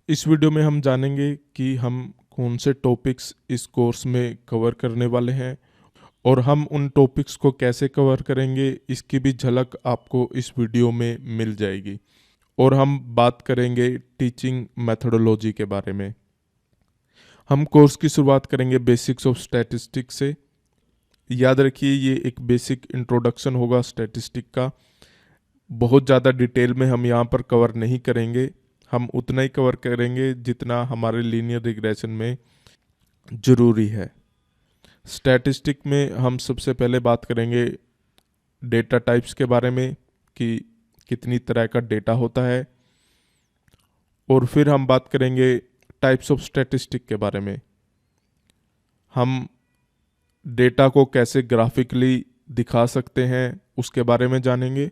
इस वीडियो में हम जानेंगे कि हम कौन से टॉपिक्स इस कोर्स में कवर करने वाले हैं और हम उन टॉपिक्स को कैसे कवर करेंगे इसकी भी झलक आपको इस वीडियो में मिल जाएगी। और हम बात करेंगे टीचिंग मेथोडोलॉजी के बारे में। हम कोर्स की शुरुआत करेंगे बेसिक्स ऑफ स्टैटिस्टिक्स से। याद रखिए ये एक बेसिक इंट्रोडक्शन होगा स्टैटिस्टिक का। बहुत ज़्यादा डिटेल में हम यहाँ पर कवर नहीं करेंगे, हम उतना ही कवर करेंगे जितना हमारे लीनियर रिग्रेशन में ज़रूरी है। स्टैटिस्टिक में हम सबसे पहले बात करेंगे डेटा टाइप्स के बारे में कि कितनी तरह का डेटा होता है, और फिर हम बात करेंगे टाइप्स ऑफ स्टैटिस्टिक के बारे में। हम डेटा को कैसे ग्राफिकली दिखा सकते हैं उसके बारे में जानेंगे,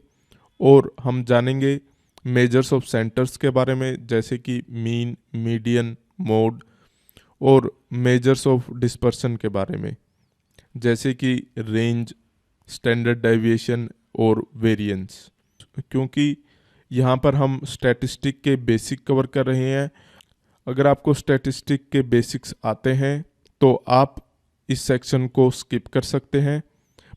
और हम जानेंगे मेजर्स ऑफ सेंटर्स के बारे में जैसे कि मीन, मीडियन, मोड, और मेजर्स ऑफ डिस्पर्शन के बारे में जैसे कि रेंज, स्टैंडर्ड डेविएशन और वेरिएंस। क्योंकि यहाँ पर हम स्टैटिस्टिक के बेसिक कवर कर रहे हैं। अगर आपको स्टैटिस्टिक के बेसिक्स आते हैं तो आप इस सेक्शन को स्किप कर सकते हैं,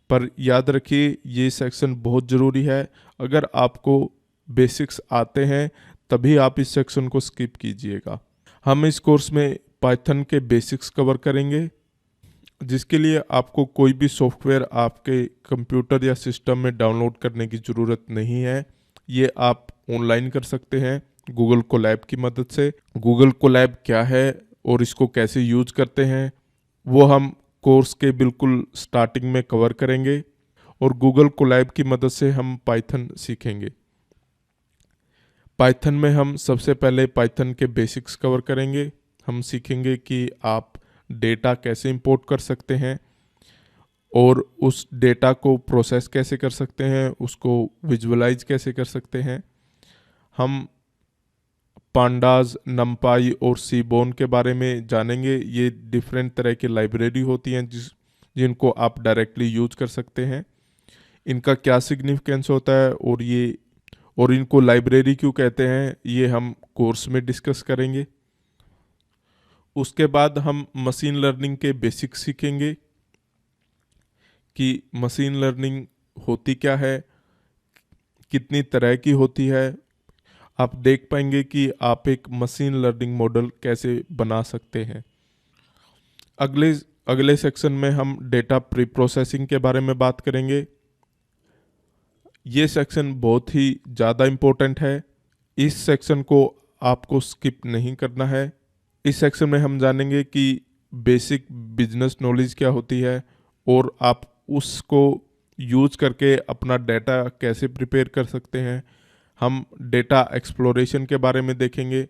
पर याद रखिए ये सेक्शन बहुत ज़रूरी है। अगर आपको बेसिक्स आते हैं तभी आप इस सेक्शन को स्किप कीजिएगा। हम इस कोर्स में पाइथन के बेसिक्स कवर करेंगे, जिसके लिए आपको कोई भी सॉफ्टवेयर आपके कंप्यूटर या सिस्टम में डाउनलोड करने की ज़रूरत नहीं है। ये आप ऑनलाइन कर सकते हैं गूगल कोलैब की मदद से। गूगल कोलैब क्या है और इसको कैसे यूज करते हैं वो हम कोर्स के बिल्कुल स्टार्टिंग में कवर करेंगे, और गूगल कोलैब की मदद से हम पाइथन सीखेंगे। पाइथन में हम सबसे पहले पाइथन के बेसिक्स कवर करेंगे। हम सीखेंगे कि आप डेटा कैसे इंपोर्ट कर सकते हैं और उस डेटा को प्रोसेस कैसे कर सकते हैं, उसको विजुअलाइज कैसे कर सकते हैं। हम पांडास, नमपाई और सीबोन के बारे में जानेंगे। ये डिफरेंट तरह की लाइब्रेरी होती हैं जिनको आप डायरेक्टली यूज कर सकते हैं। इनका क्या सिग्निफिकेंस होता है और इनको लाइब्रेरी क्यों कहते हैं ये हम कोर्स में डिस्कस करेंगे। उसके बाद हम मशीन लर्निंग के बेसिक्स सीखेंगे कि मशीन लर्निंग होती क्या है, कितनी तरह की होती है। आप देख पाएंगे कि आप एक मशीन लर्निंग मॉडल कैसे बना सकते हैं। अगले सेक्शन में हम डेटा प्री प्रोसेसिंग के बारे में बात करेंगे। ये सेक्शन बहुत ही ज़्यादा इम्पोर्टेंट है, इस सेक्शन को आपको स्किप नहीं करना है। इस सेक्शन में हम जानेंगे कि बेसिक बिजनेस नॉलेज क्या होती है और आप उसको यूज करके अपना डेटा कैसे प्रिपेयर कर सकते हैं। हम डेटा एक्सप्लोरेशन के बारे में देखेंगे।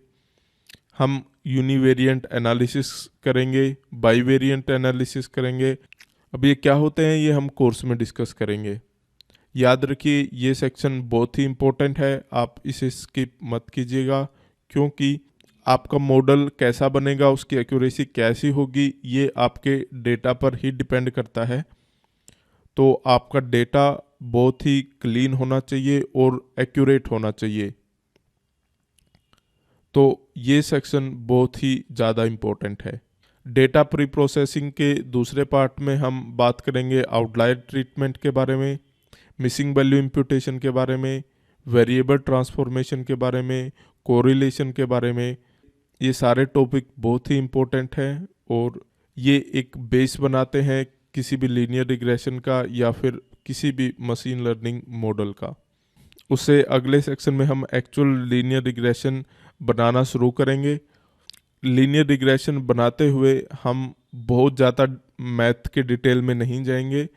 हम यूनिवेरिएंट एनालिसिस करेंगे, बाईवेरिएंट एनालिसिस करेंगे। अब ये क्या होते हैं ये हम कोर्स में डिस्कस करेंगे। याद रखिए ये सेक्शन बहुत ही इम्पोर्टेंट है, आप इसे स्किप मत कीजिएगा, क्योंकि आपका मॉडल कैसा बनेगा, उसकी एक्यूरेसी कैसी होगी, ये आपके डेटा पर ही डिपेंड करता है। तो आपका डेटा बहुत ही क्लीन होना चाहिए और एक्यूरेट होना चाहिए। तो ये सेक्शन बहुत ही ज़्यादा इम्पोर्टेंट है। डेटा प्री प्रोसेसिंग के दूसरे पार्ट में हम बात करेंगे आउटलायर ट्रीटमेंट के बारे में, मिसिंग वैल्यू इम्प्यूटेशन के बारे में, वेरिएबल ट्रांसफॉर्मेशन के बारे में, कोरिलेशन के बारे में। ये सारे टॉपिक बहुत ही इम्पोर्टेंट हैं और ये एक बेस बनाते हैं किसी भी लीनियर रिग्रेशन का या फिर किसी भी मशीन लर्निंग मॉडल का। उससे अगले सेक्शन में हम एक्चुअल लीनियर रिग्रेशन बनाना शुरू करेंगे। लीनियर रिग्रेशन बनाते हुए हम बहुत ज़्यादा मैथ के डिटेल में नहीं जाएंगे,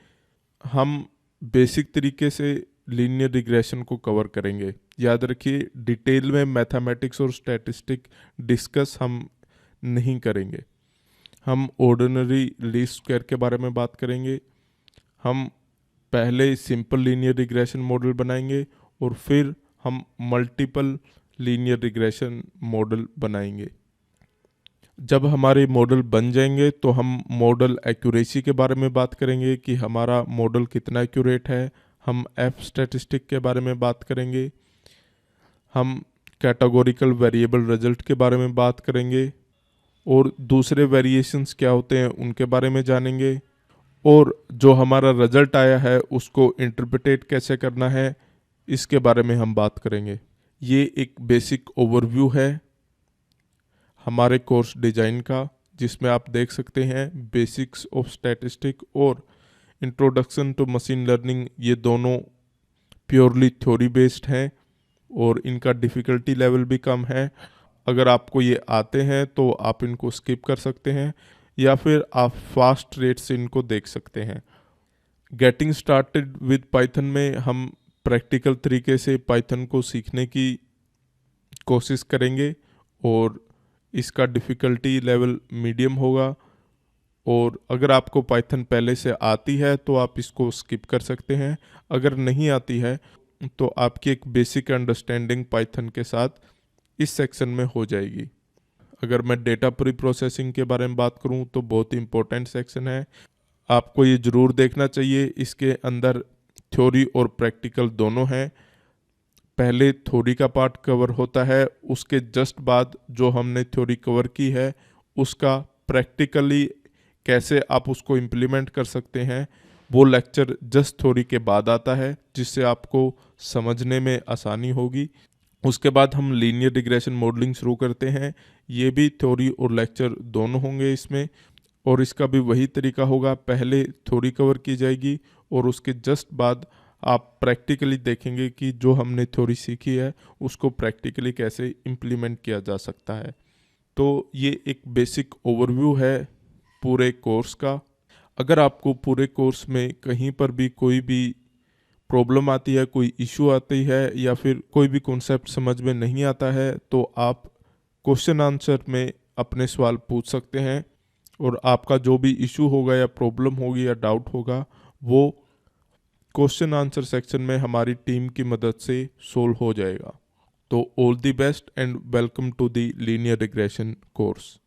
हम बेसिक तरीके से लीनियर रिग्रेशन को कवर करेंगे। याद रखिए डिटेल में मैथमेटिक्स और स्टैटिस्टिक डिस्कस हम नहीं करेंगे। हम ऑर्डिनरी लीस्ट स्क्वायर के बारे में बात करेंगे। हम पहले सिंपल लीनियर रिग्रेशन मॉडल बनाएंगे और फिर हम मल्टीपल लीनियर रिग्रेशन मॉडल बनाएंगे। जब हमारे मॉडल बन जाएंगे तो हम मॉडल एक्यूरेसी के बारे में बात करेंगे कि हमारा मॉडल कितना एक्यूरेट है। हम एफ स्टैटिस्टिक के बारे में बात करेंगे। हम कैटेगोरिकल वेरिएबल रिजल्ट के बारे में बात करेंगे और दूसरे वेरिएशंस क्या होते हैं उनके बारे में जानेंगे, और जो हमारा रिजल्ट आया है उसको इंटरप्रेट कैसे करना है इसके बारे में हम बात करेंगे। ये एक बेसिक ओवरव्यू है हमारे कोर्स डिज़ाइन का, जिसमें आप देख सकते हैं बेसिक्स ऑफ स्टैटिस्टिक और इंट्रोडक्शन टू मशीन लर्निंग, ये दोनों प्योरली थ्योरी बेस्ड हैं और इनका डिफ़िकल्टी लेवल भी कम है। अगर आपको ये आते हैं तो आप इनको स्किप कर सकते हैं या फिर आप फास्ट रेट से इनको देख सकते हैं। गेटिंग स्टार्टेड विद पाइथन में हम प्रैक्टिकल तरीके से पाइथन को सीखने की कोशिश करेंगे और इसका डिफ़िकल्टी लेवल मीडियम होगा, और अगर आपको पाइथन पहले से आती है तो आप इसको स्किप कर सकते हैं। अगर नहीं आती है तो आपकी एक बेसिक अंडरस्टैंडिंग पाइथन के साथ इस सेक्शन में हो जाएगी। अगर मैं डेटा प्री प्रोसेसिंग के बारे में बात करूं तो बहुत ही इम्पोर्टेंट सेक्शन है, आपको ये ज़रूर देखना चाहिए। इसके अंदर थ्योरी और प्रैक्टिकल दोनों हैं। पहले थ्योरी का पार्ट कवर होता है, उसके जस्ट बाद जो हमने थ्योरी कवर की है उसका प्रैक्टिकली कैसे आप उसको इम्प्लीमेंट कर सकते हैं वो लेक्चर जस्ट थ्योरी के बाद आता है, जिससे आपको समझने में आसानी होगी। उसके बाद हम लीनियर रिग्रेशन मॉडलिंग शुरू करते हैं, ये भी थ्योरी और लेक्चर दोनों होंगे इसमें, और इसका भी वही तरीका होगा, पहले थ्योरी कवर की जाएगी और उसके जस्ट बाद आप प्रैक्टिकली देखेंगे कि जो हमने थ्योरी सीखी है उसको प्रैक्टिकली कैसे इम्प्लीमेंट किया जा सकता है। तो ये एक बेसिक ओवरव्यू है पूरे कोर्स का। अगर आपको पूरे कोर्स में कहीं पर भी कोई भी प्रॉब्लम आती है, कोई इशू आती है या फिर कोई भी कॉन्सेप्ट समझ में नहीं आता है तो आप क्वेश्चन आंसर में अपने सवाल पूछ सकते हैं, और आपका जो भी इशू होगा या प्रॉब्लम होगी या डाउट होगा वो क्वेश्चन आंसर सेक्शन में हमारी टीम की मदद से सोल्व हो जाएगा। तो all the best and welcome to the linear regression course.